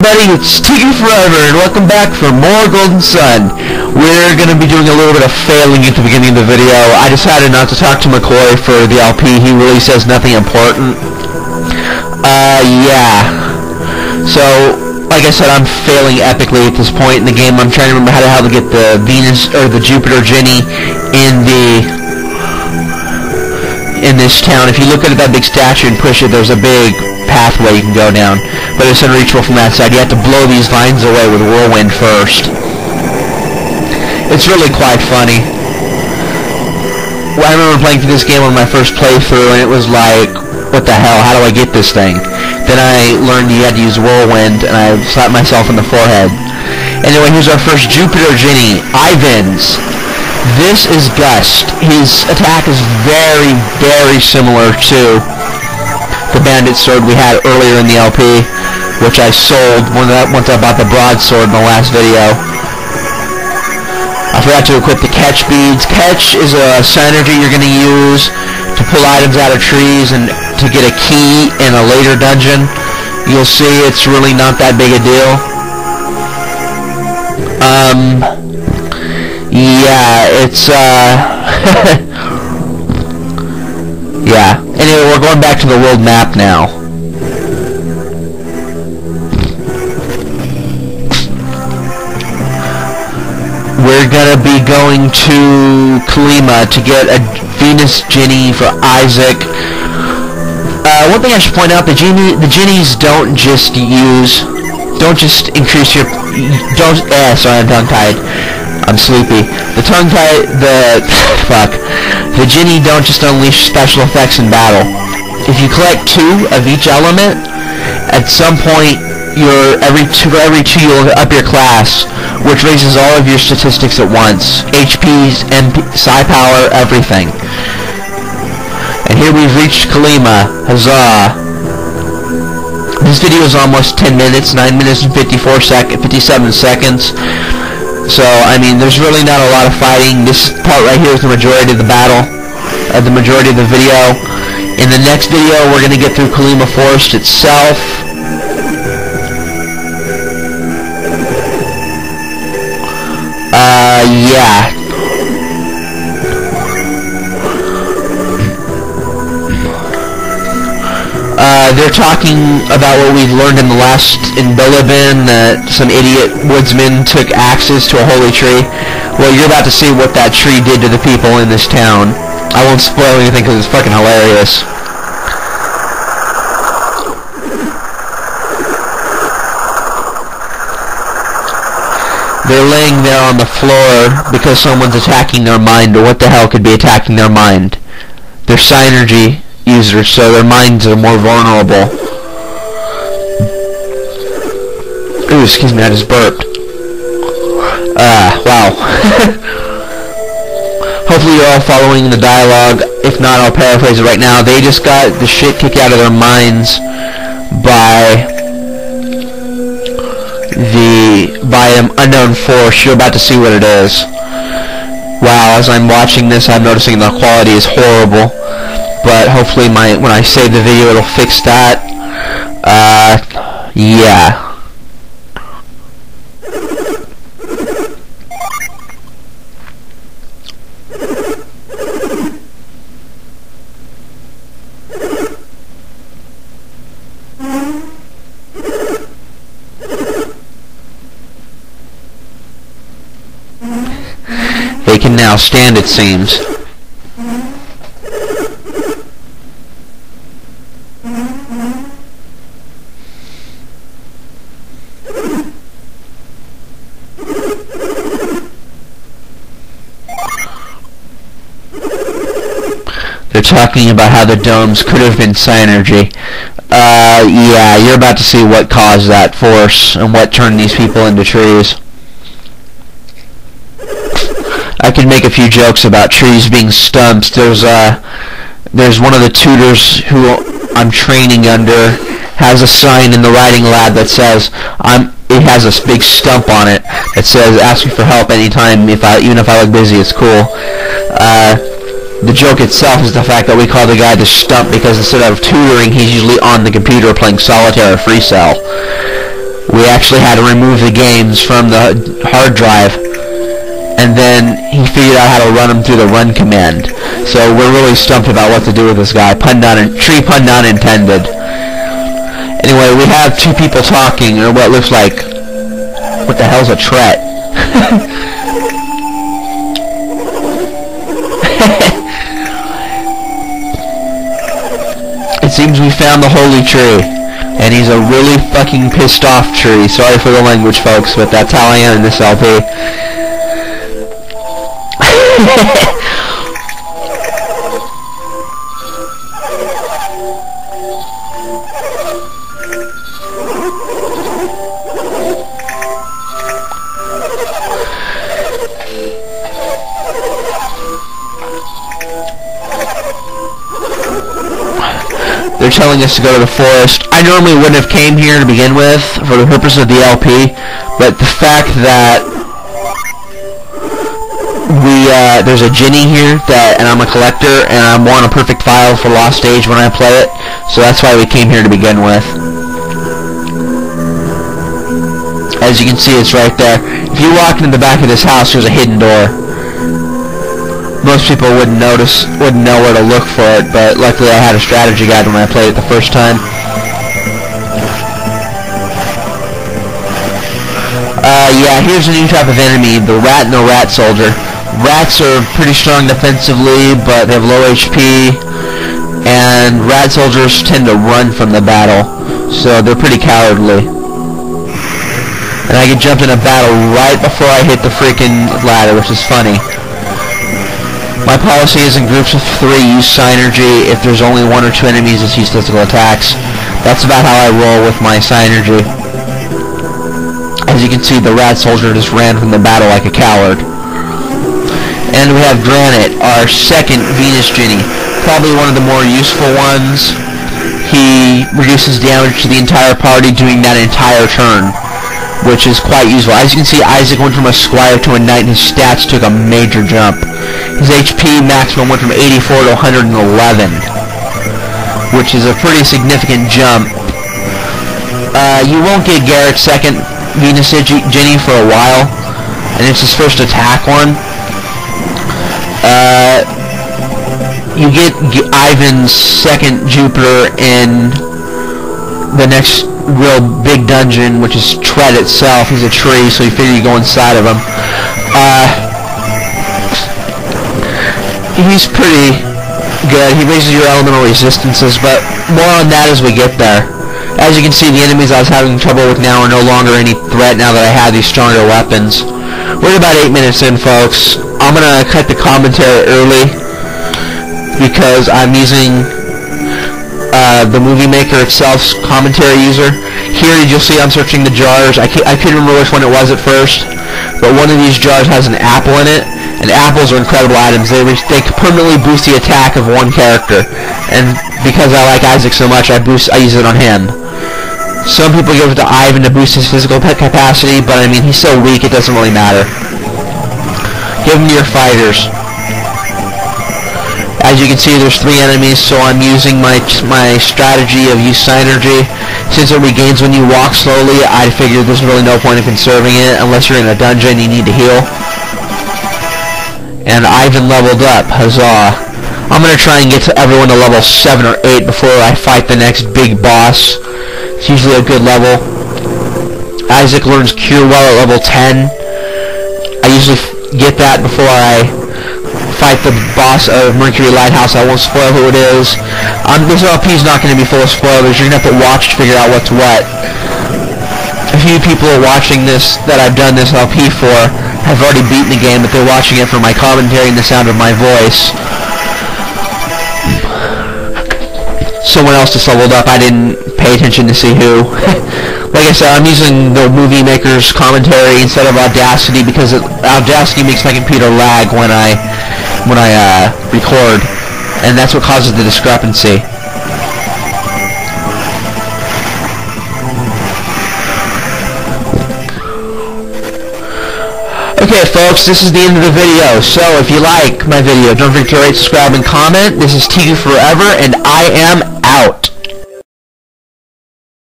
everybody, it's Tiki Forever, and welcome back for more Golden Sun. We're going to be doing a little bit of failing at the beginning of the video. I decided not to talk to McCoy for the LP. He really says nothing important. Yeah. So, like I said, I'm failing epically at this point in the game. I'm trying to remember how to get the Venus, or the Jupiter Jenny in this town. If you look at that big statue and push it, there's a big pathway you can go down, but it's unreachable from that side. You have to blow these lines away with whirlwind first. It's really quite funny. Well, I remember playing through this game on my first playthrough, and it was like, what the hell, how do I get this thing? Then I learned you had to use whirlwind, and I slapped myself in the forehead. Anyway, here's our first Jupiter Jenny, Ivans. This is Gust. His attack is very, very similar to the bandit sword we had earlier in the LP, which I sold once I bought the broadsword in the last video. I forgot to equip the catch beads. Catch is a synergy you're going to use to pull items out of trees and to get a key in a later dungeon. You'll see it's really not that big a deal. Yeah, it's yeah. Anyway, we're going back to the world map now. We're gonna be going to Kalima to get a Venus Jenny for Isaac. One thing I should point out: the Jennies don't just increase your. Sorry, I'm tongue-tied. I'm sleepy. The Jenny don't just unleash special effects in battle. If you collect 2 of each element, at some point, for every 2 you'll up your class, which raises all of your statistics at once. HPs, MP, psi power, everything. And here we've reached Kalima. Huzzah! This video is almost 10 minutes, 9 minutes and 57 seconds. So, I mean, there's really not a lot of fighting. This part right here is the majority of the battle, the majority of the video. In the next video, we're going to get through Kalima Forest itself. Yeah. They're talking about what we've learned in Bilibin, that some idiot woodsman took axes to a holy tree. Well, you're about to see what that tree did to the people in this town. I won't spoil anything because it's fucking hilarious. They're laying there on the floor because someone's attacking their mind, or what the hell could be attacking their mind? They're synergy users, so their minds are more vulnerable. Ooh, excuse me, I just burped. Wow. Hopefully you're all following the dialogue. If not, I'll paraphrase it right now. They just got the shit kicked out of their minds by an unknown force. You're about to see what it is. Wow, as I'm watching this, I'm noticing the quality is horrible. But hopefully when I save the video, it'll fix that. Yeah. They can now stand, it seems. They're talking about how the domes could have been synergy. Yeah, you're about to see what caused that force and what turned these people into trees. I could make a few jokes about trees being stumps. There's one of the tutors who I'm training under has a sign in the writing lab that says it has a big stump on it that says ask me for help anytime, even if I look busy. It's cool. The joke itself is the fact that we call the guy the stump because instead of tutoring, he's usually on the computer playing solitaire or free cell. we actually had to remove the games from the hard drive, and then he figured out how to run them through the run command. So we're really stumped about what to do with this guy. Pun not intended. Anyway, we have two people talking, or what looks like... What the hell's a tret? It seems we found the holy tree. And he's a really fucking pissed off tree. Sorry for the language, folks, but that's how I am in this LP. They're telling us to go to the forest. I normally wouldn't have came here to begin with for the purpose of the LP, but the fact that there's a Ginny here and I'm a collector and I want a perfect file for Lost Age when I play it, so that's why we came here to begin with. As you can see, it's right there. If you walk into the back of this house, there's a hidden door. Most people wouldn't know where to look for it, but luckily I had a strategy guide when I played it the first time. Yeah, here's a new type of enemy, the rat and the rat soldier. Rats are pretty strong defensively, but they have low HP, and rat soldiers tend to run from the battle, so they're pretty cowardly. And I get jumped in a battle right before I hit the freaking ladder, which is funny. My policy is in groups of 3, use Synergy. If there's only 1 or 2 enemies, just use physical attacks. That's about how I roll with my Synergy. As you can see, the rat soldier just ran from the battle like a coward. And we have Granite, our second Venus Ginny. Probably one of the more useful ones. He reduces damage to the entire party during that entire turn, which is quite useful. As you can see, Isaac went from a squire to a knight, and his stats took a major jump. His HP maximum went from 84 to 111, which is a pretty significant jump. You won't get Garrett's second Venus Ginny for a while, and it's his first attack one. You get Ivan's second Jupiter in the next real big dungeon, which is Tret itself. He's a tree, so you figure you go inside of him. He's pretty good. He raises your elemental resistances, but more on that as we get there. As you can see, the enemies I was having trouble with now are no longer any threat now that I have these stronger weapons. We're about 8 minutes in, folks. I'm gonna cut the commentary early because I'm using the Movie Maker itself's commentary user. Here you'll see I'm searching the jars. I couldn't remember which one it was at first, but one of these jars has an apple in it, and apples are incredible items. They permanently boost the attack of one character, and because I like Isaac so much, I use it on him. Some people give it to Ivan to boost his physical capacity, but I mean, he's so weak it doesn't really matter. Give them to your fighters. As you can see, there's 3 enemies, so I'm using my strategy of use Synergy. Since it regains when you walk slowly, I figured there's really no point in conserving it unless you're in a dungeon and you need to heal. And Ivan leveled up, huzzah. I'm going to try and get to everyone to level 7 or 8 before I fight the next big boss. It's usually a good level. Isaac learns Cure Well at level 10. I usually get that before I fight the boss of Mercury Lighthouse. I won't spoil who it is. This LP is not going to be full of spoilers. You're going to have to watch to figure out what's what. A few people are watching this that I've done this LP for have already beaten the game, but they're watching it for my commentary and the sound of my voice. Someone else just leveled up. I didn't pay attention to see who. Like I said, I'm using the Movie Maker's commentary instead of Audacity because Audacity makes my computer lag when I record, and that's what causes the discrepancy. Okay, folks, this is the end of the video. So if you like my video, don't forget to rate, subscribe, and comment. This is Tigu Forever, and I am